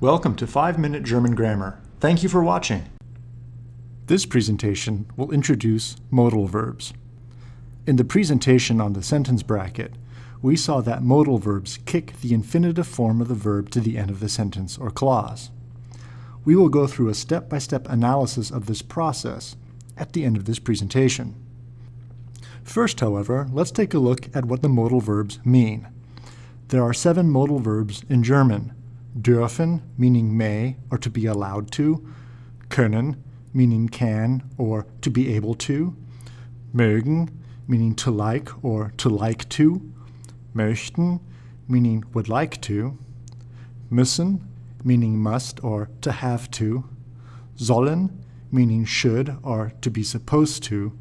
Welcome to 5-Minute German Grammar. Thank you for watching. This presentation will introduce modal verbs. In the presentation on the sentence bracket, we saw that modal verbs kick the infinitive form of the verb to the end of the sentence or clause. We will go through a step-by-step analysis of this process at the end of this presentation. First, however, let's take a look at what the modal verbs mean. There are 7 modal verbs in German. Dürfen, meaning may or to be allowed to. Können, meaning can or to be able to. Mögen, meaning to like or to like to. Möchten, meaning would like to. Müssen, meaning must or to have to. Sollen, meaning should or to be supposed to.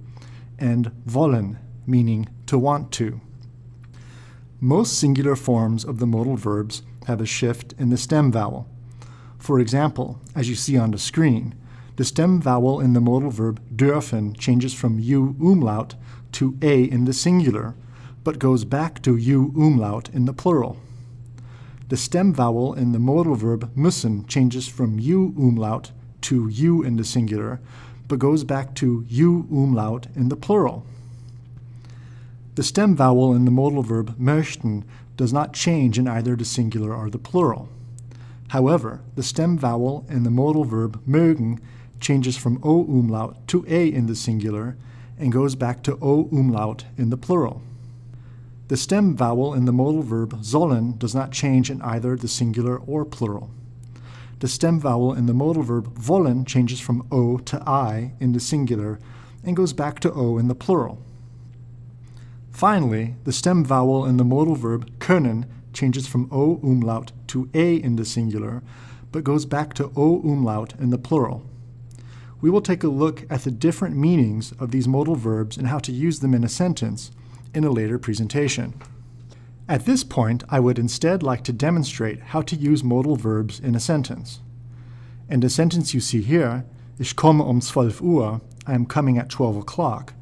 And wollen, meaning to want to. Most singular forms of the modal verbs have a shift in the stem vowel. For example, as you see on the screen, the stem vowel in the modal verb dürfen changes from u umlaut to a in the singular, but goes back to u umlaut in the plural. The stem vowel in the modal verb müssen changes from u umlaut to u in the singular, but goes back to u umlaut in the plural. The stem vowel in the modal verb möchten does not change in either the singular or the plural. However, the stem vowel in the modal verb mögen changes from o umlaut to a in the singular and goes back to o umlaut in the plural. The stem vowel in the modal verb sollen does not change in either the singular or plural. The stem vowel in the modal verb wollen changes from o to I in the singular and goes back to o in the plural. Finally, the stem vowel in the modal verb können changes from o umlaut to a in the singular, but goes back to o umlaut in the plural. We will take a look at the different meanings of these modal verbs and how to use them in a sentence in a later presentation. At this point, I would instead like to demonstrate how to use modal verbs in a sentence. In the sentence you see here, Ich komme 12 Uhr, I am coming at 12 o'clock,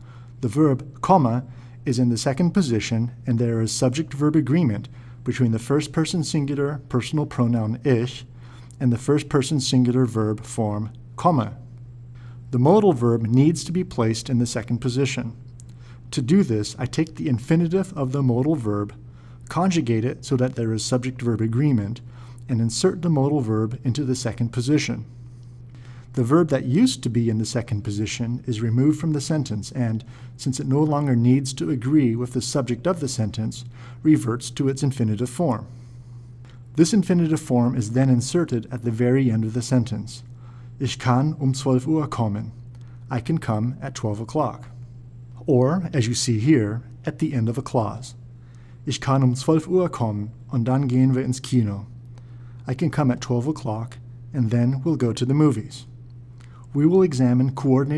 the verb komme is in the second position, and there is subject-verb agreement between the first-person singular personal pronoun ich and the first-person singular verb form komme. The modal verb needs to be placed in the second position. To do this, I take the infinitive of the modal verb, conjugate it so that there is subject-verb agreement, and insert the modal verb into the second position. The verb that used to be in the second position is removed from the sentence and, since it no longer needs to agree with the subject of the sentence, reverts to its infinitive form. This infinitive form is then inserted at the very end of the sentence. Ich kann 12 Uhr kommen. I can come at 12 o'clock. Or, as you see here, at the end of a clause. Ich kann 12 Uhr kommen und dann gehen wir ins Kino. I can come at 12 o'clock and then we'll go to the movies. We will examine coordinating